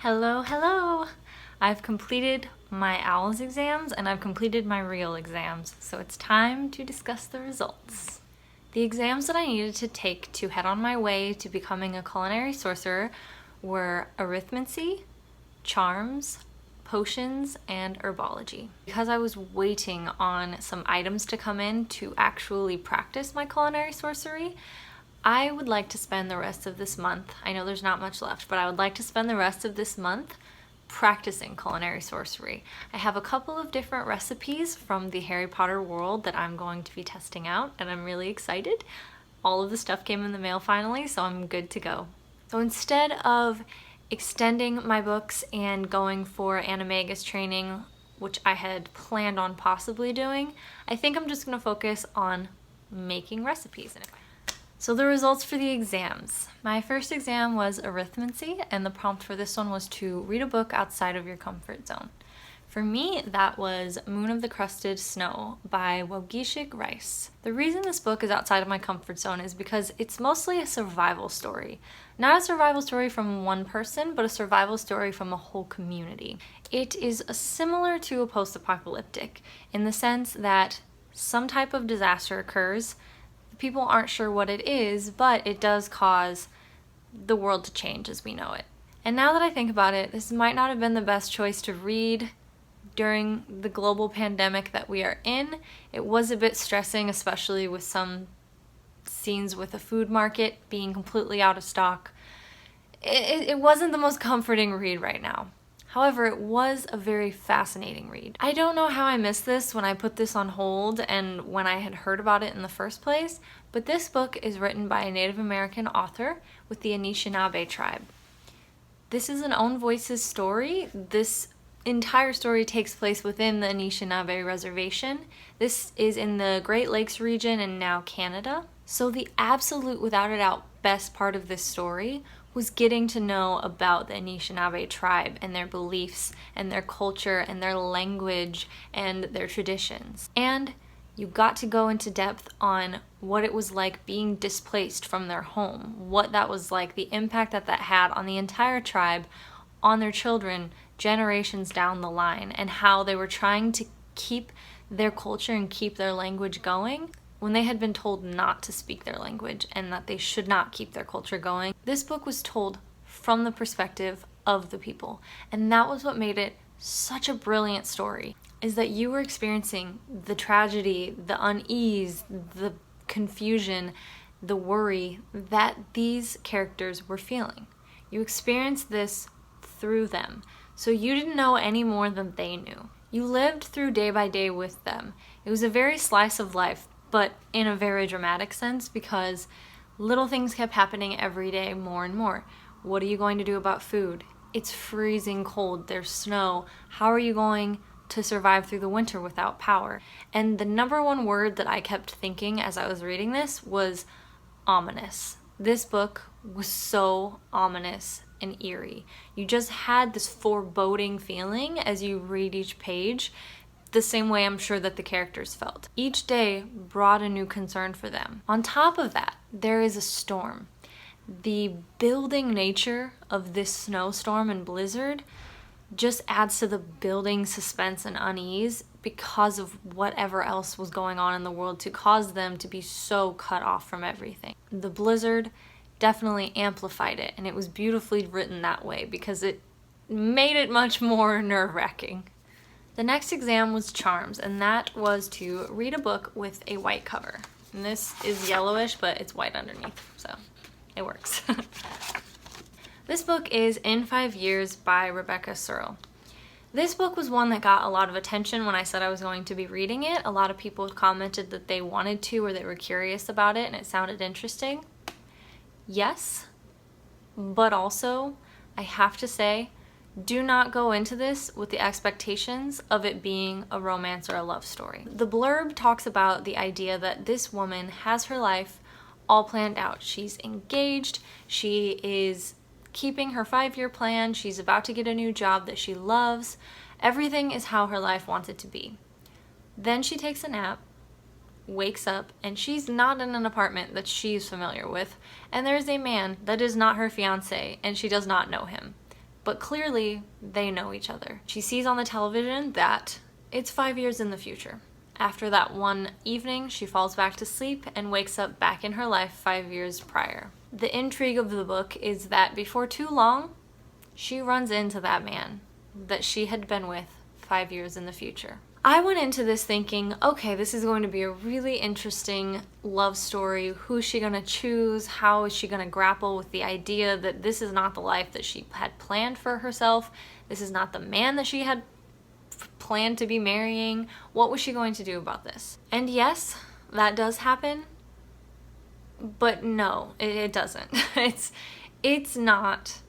Hello, hello! I've completed my OWLS exams and I've completed my real exams, so it's time to discuss the results. The exams that I needed to take to head on my way to becoming a culinary sorcerer were arithmancy, charms, potions, and herbology. Because I was waiting on some items to come in to actually practice my culinary sorcery, I would like to spend the rest of this month, I know there's not much left, but I would like to spend the rest of this month practicing culinary sorcery. I have a couple of different recipes from the Harry Potter world that I'm going to be testing out, and I'm really excited. All of the stuff came in the mail finally, so I'm good to go. So instead of extending my books and going for animagus training, which I had planned on possibly doing, I think I'm just going to focus on making recipes. So the results for the exams. My first exam was arithmancy, and the prompt for this one was to read a book outside of your comfort zone. For me, that was Moon of the Crusted Snow by Wogishik Rice. The reason this book is outside of my comfort zone is because it's mostly a survival story. Not a survival story from one person, but a survival story from a whole community. It is similar to a post-apocalyptic in the sense that some type of disaster occurs. People aren't sure what it is, but it does cause the world to change as we know it. And now that I think about it, this might not have been the best choice to read during the global pandemic that we are in. It was a bit stressing, especially with some scenes with the food market being completely out of stock. It wasn't the most comforting read right now. However, it was a very fascinating read. I don't know how I missed this when I put this on hold and when I had heard about it in the first place, but this book is written by a Native American author with the Anishinaabe tribe. This is an own voices story. This entire story takes place within the Anishinaabe reservation. This is in the Great Lakes region and now Canada. So the absolute, without a doubt, best part of this story was getting to know about the Anishinaabe tribe and their beliefs and their culture and their language and their traditions. And you got to go into depth on what it was like being displaced from their home, what that was like, the impact that that had on the entire tribe, on their children, generations down the line, and how they were trying to keep their culture and keep their language going when they had been told not to speak their language and that they should not keep their culture going. This book was told from the perspective of the people, and that was what made it such a brilliant story, is that you were experiencing the tragedy, the unease, the confusion, the worry that these characters were feeling. You experienced this through them, so you didn't know any more than they knew. You lived through day by day with them. It was a very slice of life, but in a very dramatic sense, because little things kept happening every day more and more. What are you going to do about food? It's freezing cold, there's snow. How are you going to survive through the winter without power? And the number one word that I kept thinking as I was reading this was ominous. This book was so ominous and eerie. You just had this foreboding feeling as you read each page, the same way I'm sure that the characters felt. Each day brought a new concern for them. On top of that, there is a storm. The building nature of this snowstorm and blizzard just adds to the building suspense and unease because of whatever else was going on in the world to cause them to be so cut off from everything. The blizzard definitely amplified it, and it was beautifully written that way because it made it much more nerve-wracking. The next exam was charms, and that was to read a book with a white cover. And this is yellowish, but it's white underneath, so it works. This book is In 5 Years by Rebecca Searle. This book was one that got a lot of attention when I said I was going to be reading it. A lot of people commented that they wanted to or they were curious about it and it sounded interesting. Yes, but also I have to say, do not go into this with the expectations of it being a romance or a love story. The blurb talks about the idea that this woman has her life all planned out. She's engaged, she is keeping her 5-year plan, she's about to get a new job that she loves. Everything is how her life wants it to be. Then she takes a nap, wakes up, and she's not in an apartment that she's familiar with, and there's a man that is not her fiancé, and she does not know him. but clearly they know each other. She sees on the television that it's 5 years in the future. After that one evening, she falls back to sleep and wakes up back in her life 5 years prior. The intrigue of the book is that before too long, she runs into that man that she had been with 5 years in the future. I went into this thinking, okay, this is going to be a really interesting love story. Who's she going to choose? How is she going to grapple with the idea that this is not the life that she had planned for herself? This is not the man that she had planned to be marrying. What was she going to do about this? And yes, that does happen, but no, it doesn't. It's not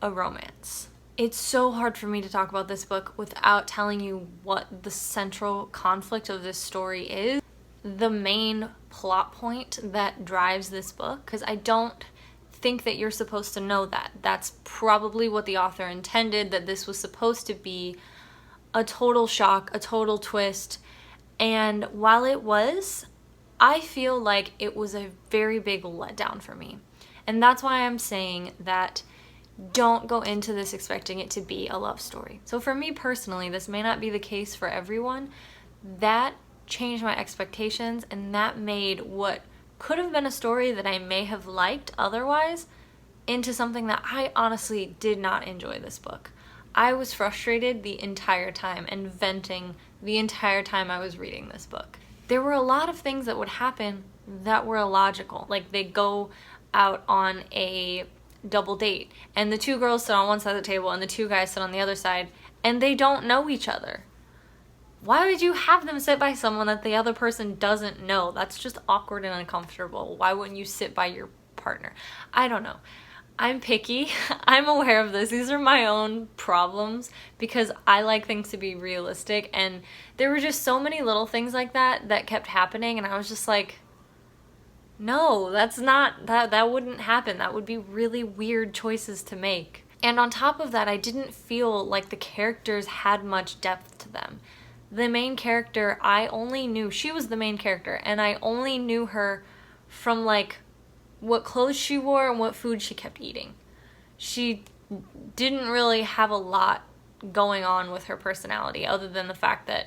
a romance. It's so hard for me to talk about this book without telling you what the central conflict of this story is. The main plot point that drives this book, because I don't think that you're supposed to know that. That's probably what the author intended, that this was supposed to be a total shock, a total twist. And while it was, I feel like it was a very big letdown for me. And that's why I'm saying that don't go into this expecting it to be a love story. So for me personally, this may not be the case for everyone. That changed my expectations, and that made what could have been a story that I may have liked otherwise into something that I honestly did not enjoy this book. I was frustrated the entire time and venting the entire time I was reading this book. There were a lot of things that would happen that were illogical. Like they go out on a double date and the two girls sit on one side of the table and the two guys sit on the other side and they don't know each other. Why would you have them sit by someone that the other person doesn't know? That's just awkward and uncomfortable. Why wouldn't you sit by your partner? I don't know. I'm picky. I'm aware of this. These are my own problems because I like things to be realistic, and there were just so many little things like that that kept happening, and I was just like, no, that wouldn't happen. That would be really weird choices to make. And on top of that, I didn't feel like the characters had much depth to them. The main character, I only knew, she was the main character, and I only knew her from like what clothes she wore and what food she kept eating. She didn't really have a lot going on with her personality other than the fact that,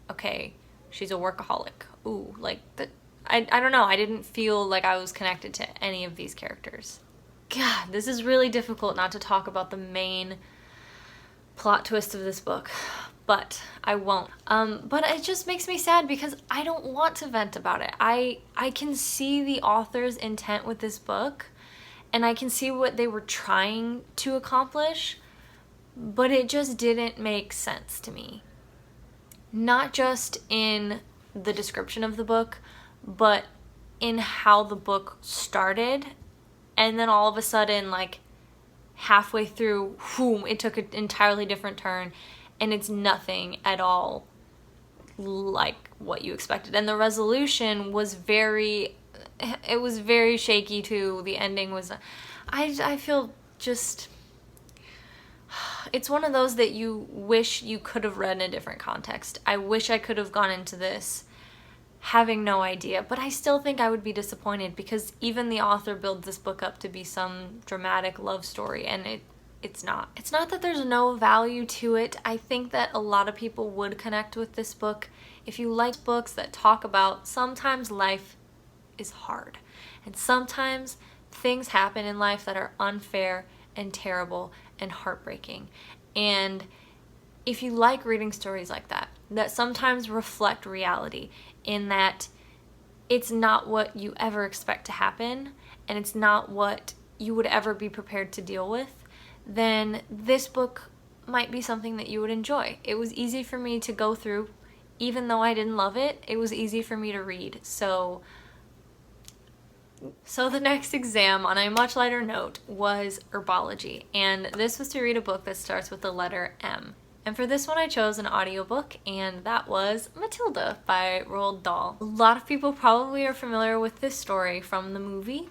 okay, she's a workaholic. Ooh, like that. I don't know. I didn't feel like I was connected to any of these characters. God, this is really difficult not to talk about the main plot twist of this book, but I won't. But it just makes me sad because I don't want to vent about it. I can see the author's intent with this book, and I can see what they were trying to accomplish, but it just didn't make sense to me. Not just in the description of the book, but in how the book started, and then all of a sudden, like halfway through, whoom, it took an entirely different turn, and it's nothing at all like what you expected. And the resolution was very shaky too. The ending was, I feel just, it's one of those that you wish you could have read in a different context. I wish I could have gone into this having no idea, but I still think I would be disappointed because even the author builds this book up to be some dramatic love story, and it's not. It's not that there's no value to it. I think that a lot of people would connect with this book if you like books that talk about sometimes life is hard, and sometimes things happen in life that are unfair and terrible and heartbreaking. And if you like reading stories like that sometimes reflect reality, in that it's not what you ever expect to happen and it's not what you would ever be prepared to deal with, then this book might be something that you would enjoy. It was easy for me to go through. Even though I didn't love it, it was easy for me to read. So the next exam, on a much lighter note, was herbology, and this was to read a book that starts with the letter M. And for this one I chose an audiobook, and that was Matilda by Roald Dahl. A lot of people probably are familiar with this story from the movie,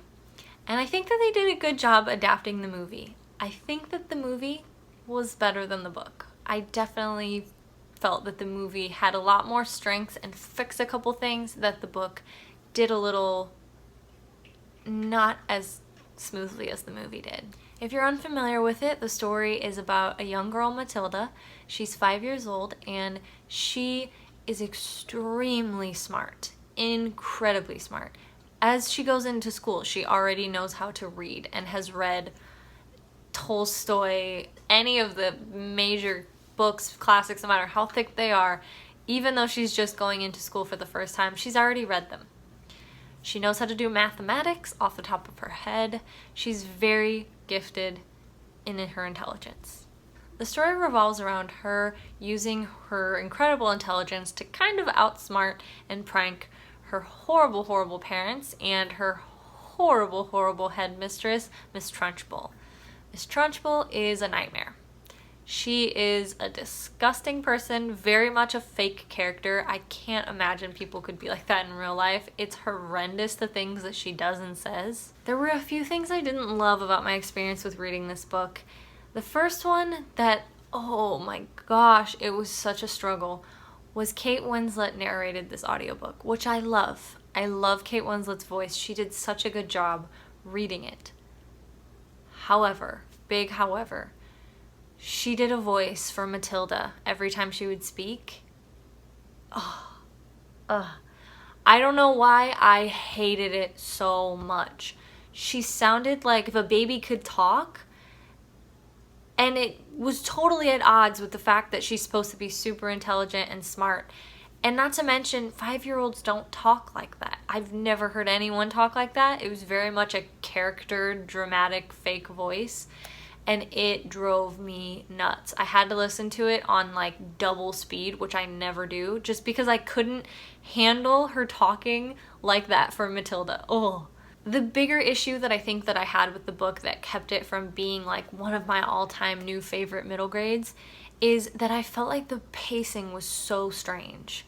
and I think that they did a good job adapting the movie. I think that the movie was better than the book. I definitely felt that the movie had a lot more strengths and fixed a couple things that the book did a little not as smoothly as the movie did. If you're unfamiliar with it, the story is about a young girl, Matilda. She's 5 years old and she is extremely smart, incredibly smart. As she goes into school, she already knows how to read and has read Tolstoy, any of the major books, classics, no matter how thick they are. Even though she's just going into school for the first time, she's already read them. She knows how to do mathematics off the top of her head. She's very gifted in her intelligence. The story revolves around her using her incredible intelligence to kind of outsmart and prank her horrible, horrible parents and her horrible, horrible headmistress, Miss Trunchbull. Miss Trunchbull is a nightmare. She is a disgusting person, very much a fake character. I can't imagine people could be like that in real life. It's horrendous, the things that she does and says. There were a few things I didn't love about my experience with reading this book. The first one that, oh my gosh, it was such a struggle, was Kate Winslet narrated this audiobook, which I love. I love Kate Winslet's voice. She did such a good job reading it. However, big however, she did a voice for Matilda every time she would speak. I don't know why I hated it so much. She sounded like if a baby could talk, and it was totally at odds with the fact that she's supposed to be super intelligent and smart. And not to mention, 5-year-olds don't talk like that. I've never heard anyone talk like that. It was very much a character, dramatic, fake voice. And it drove me nuts. I had to listen to it on like double speed, which I never do, just because I couldn't handle her talking like that for Matilda. Oh. The bigger issue that I think that I had with the book that kept it from being like one of my all-time new favorite middle grades is that I felt like the pacing was so strange.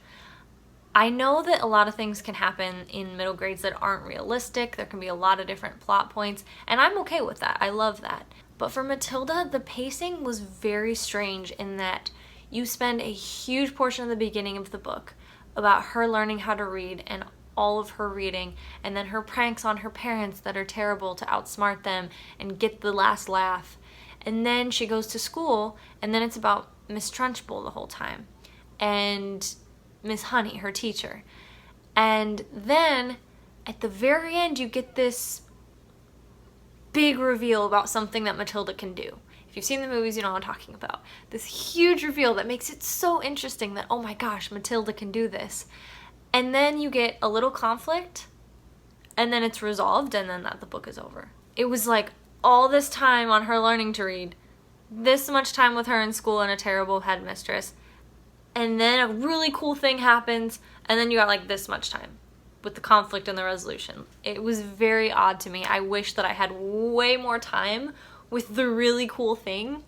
I know that a lot of things can happen in middle grades that aren't realistic. There can be a lot of different plot points, and I'm okay with that. I love that. But for Matilda, the pacing was very strange in that you spend a huge portion of the beginning of the book about her learning how to read and all of her reading, and then her pranks on her parents that are terrible to outsmart them and get the last laugh. And then she goes to school, and then it's about Miss Trunchbull the whole time, and Miss Honey, her teacher. And then at the very end, you get this big reveal about something that Matilda can do. If you've seen the movies, you know what I'm talking about. This huge reveal that makes it so interesting that, oh my gosh, Matilda can do this. And then you get a little conflict, and then it's resolved, and then the book is over. It was like all this time on her learning to read, this much time with her in school and a terrible headmistress, and then a really cool thing happens, and then you got like this much time with the conflict and the resolution. It was very odd to me. I wish that I had way more time with the really cool thing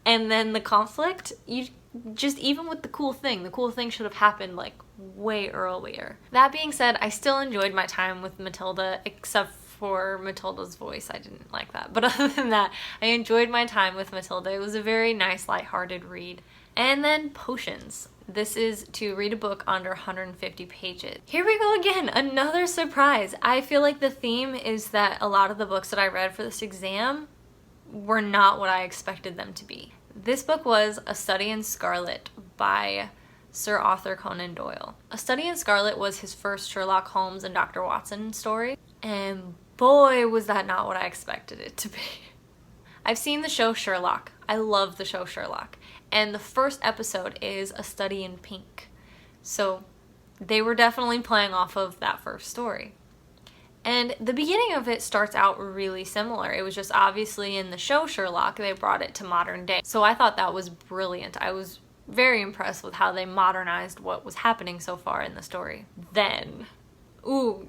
and then the conflict. Even with the cool thing should have happened like way earlier. That being said, I still enjoyed my time with Matilda, except for Matilda's voice. I didn't like that. But other than that, I enjoyed my time with Matilda. It was a very nice, lighthearted read. And then potions. This is to read a book under 150 pages. Here we go again, another surprise. I feel like the theme is that a lot of the books that I read for this exam were not what I expected them to be. This book was A Study in Scarlet by Sir Arthur Conan Doyle. A Study in Scarlet was his first Sherlock Holmes and Dr. Watson story, and boy was that not what I expected it to be. I've seen the show Sherlock. I love the show Sherlock. And the first episode is A Study in Pink. So they were definitely playing off of that first story. And the beginning of it starts out really similar. It was just obviously in the show Sherlock, they brought it to modern day. So I thought that was brilliant. I was very impressed with how they modernized what was happening so far in the story. Then,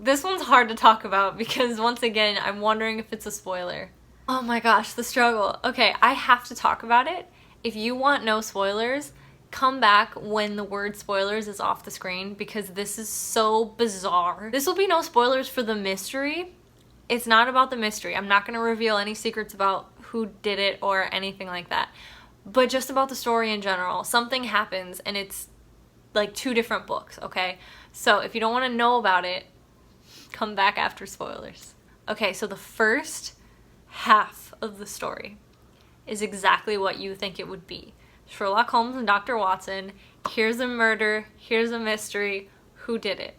this one's hard to talk about because once again, I'm wondering if it's a spoiler. Oh my gosh, the struggle. Okay, I have to talk about it. If you want no spoilers, come back when the word spoilers is off the screen because this is so bizarre. This will be no spoilers for the mystery. It's not about the mystery. I'm not going to reveal any secrets about who did it or anything like that. But just about the story in general. Something happens and it's like 2 different books, okay? So if you don't want to know about it, come back after spoilers. Okay, so the first half of the story is exactly what you think it would be. Sherlock Holmes and Dr. Watson, here's a murder, here's a mystery, who did it?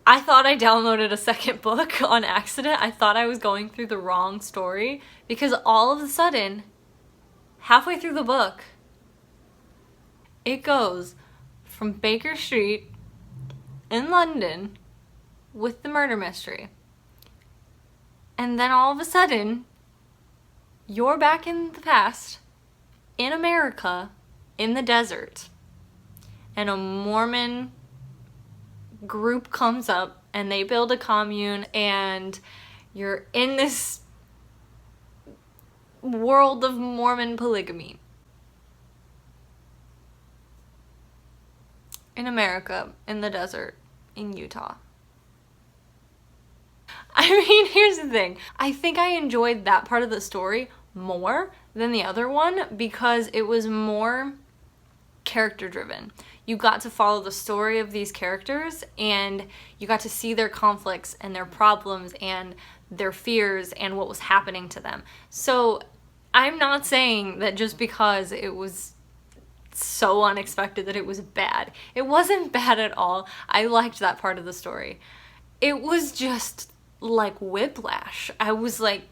I thought I downloaded a second book on accident. I thought I was going through the wrong story because all of a sudden, halfway through the book, it goes from Baker Street in London with the murder mystery. And then all of a sudden, you're back in the past, in America, in the desert, and a Mormon group comes up and they build a commune, and you're in this world of Mormon polygamy. In America, in the desert, in Utah. I mean, here's the thing. I think I enjoyed that part of the story more than the other one because it was more character driven. You got to follow the story of these characters and you got to see their conflicts and their problems and their fears and what was happening to them. So I'm not saying that just because it was so unexpected that it was bad. It wasn't bad at all. I liked that part of the story. It was just like whiplash. I was like,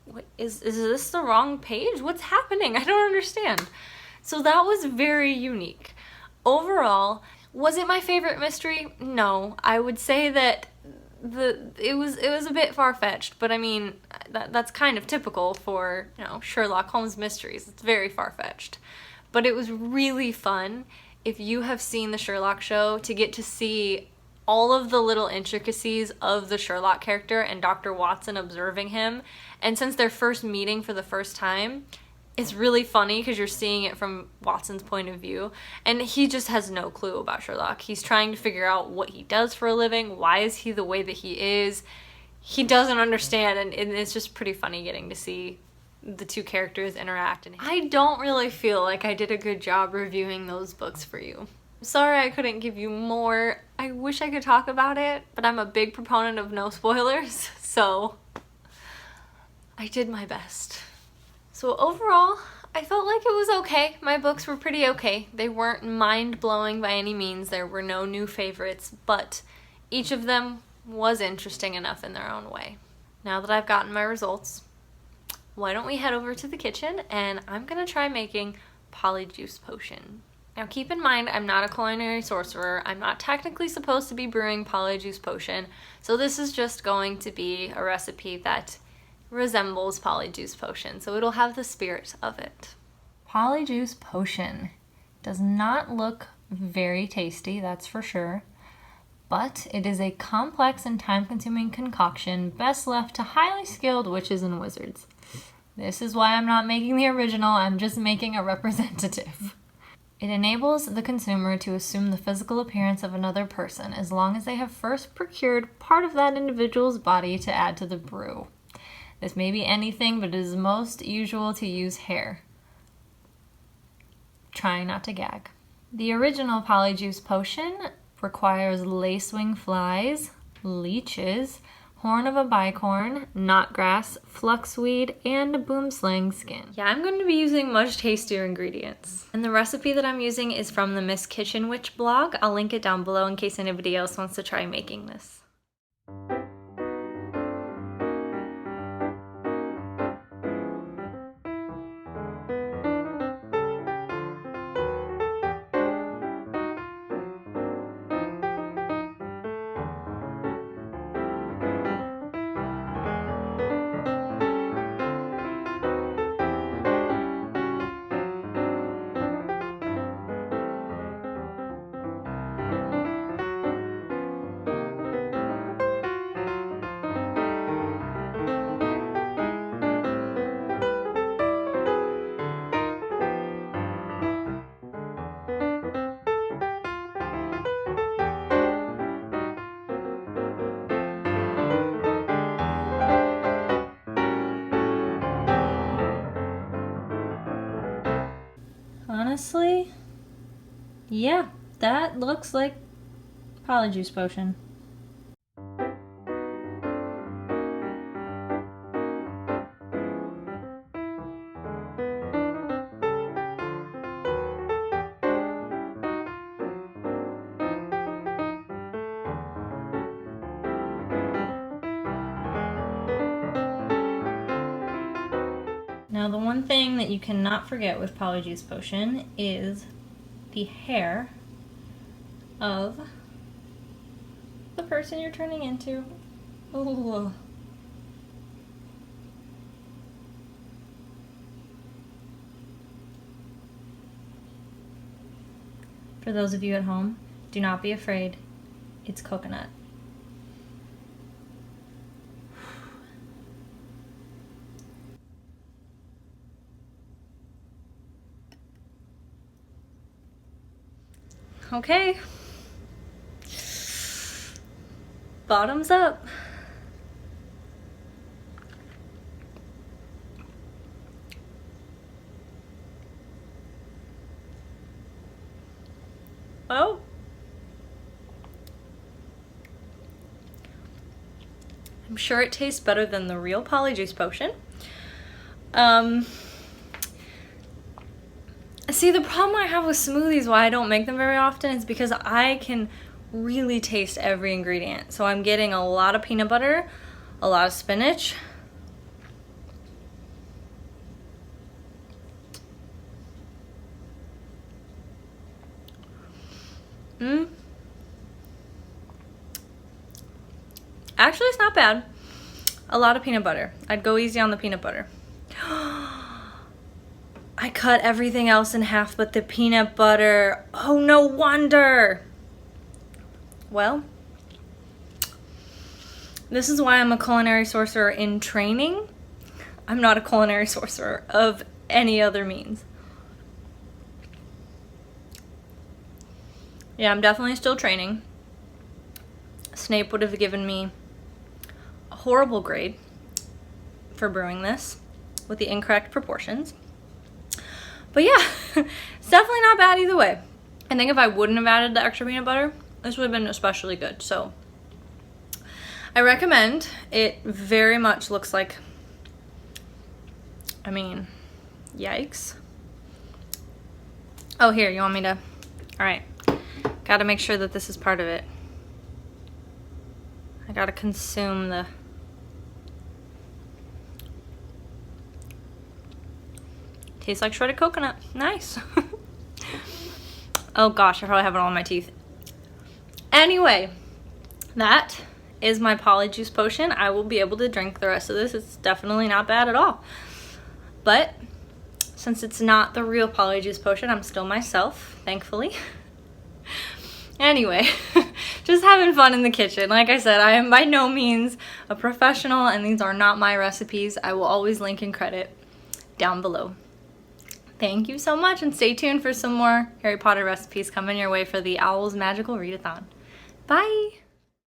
what is this the wrong page? What's happening? I don't understand. So that was very unique. Overall, was it my favorite mystery? No. I would say that it was a bit far-fetched, but I mean, that's kind of typical for, Sherlock Holmes mysteries. It's very far-fetched. But it was really fun, if you have seen the Sherlock show, to get to see all of the little intricacies of the Sherlock character and Dr. Watson observing him. And since they're first meeting for the first time, it's really funny because you're seeing it from Watson's point of view. And he just has no clue about Sherlock. He's trying to figure out what he does for a living. Why is he the way that he is? He doesn't understand, and it's just pretty funny getting to see the two characters interact. And I don't really feel like I did a good job reviewing those books for you. Sorry I couldn't give you more. I wish I could talk about it, but I'm a big proponent of no spoilers, so I did my best. So overall, I felt like it was okay. My books were pretty okay. They weren't mind-blowing by any means. There were no new favorites, but each of them was interesting enough in their own way. Now that I've gotten my results, why don't we head over to the kitchen and I'm gonna try making Polyjuice Potion. Now keep in mind, I'm not a culinary sorcerer. I'm not technically supposed to be brewing Polyjuice Potion, so this is just going to be a recipe that resembles Polyjuice Potion, so it'll have the spirit of it. Polyjuice Potion does not look very tasty, that's for sure, but it is a complex and time-consuming concoction best left to highly skilled witches and wizards. This is why I'm not making the original, I'm just making a representative. It enables the consumer to assume the physical appearance of another person as long as they have first procured part of that individual's body to add to the brew. This may be anything, but it is most usual to use hair. Trying not to gag. The original Polyjuice Potion requires lacewing flies, leeches, horn of a bicorn, knotgrass, fluxweed, and boomslang skin. Yeah, I'm going to be using much tastier ingredients. And the recipe that I'm using is from the Miss Kitchen Witch blog. I'll link it down below in case anybody else wants to try making this. Honestly, yeah, that looks like Polyjuice Potion. Now the one thing that you cannot forget with Polyjuice Potion is the hair of the person you're turning into. Ooh. For those of you at home, do not be afraid. It's coconut. Okay. Bottoms up. Oh. I'm sure it tastes better than the real Polyjuice Potion. See, the problem I have with smoothies, why I don't make them very often, is because I can really taste every ingredient. So I'm getting a lot of peanut butter, a lot of spinach, Actually, it's not bad. A lot of peanut butter. I'd go easy on the peanut butter. I cut everything else in half but the peanut butter. Oh, no wonder. Well, this is why I'm a culinary sorcerer in training. I'm not a culinary sorcerer of any other means. Yeah, I'm definitely still training. Snape would have given me a horrible grade for brewing this with the incorrect proportions. But yeah, it's definitely not bad either way. I think if I wouldn't have added the extra peanut butter, this would have been especially good. So I recommend. It very much looks like, I mean, yikes. Oh, here, you want me to? All right. Gotta make sure that this is part of it. I gotta consume the... Tastes like shredded coconut. Nice. Oh gosh, I probably have it all in my teeth. Anyway, that is my Polyjuice Potion. I will be able to drink the rest of this. It's definitely not bad at all. But since it's not the real Polyjuice Potion, I'm still myself, thankfully. Anyway, just having fun in the kitchen. Like I said, I am by no means a professional and these are not my recipes. I will always link and credit down below. Thank you so much and stay tuned for some more Harry Potter recipes coming your way for the Owl's Magical Readathon. Bye!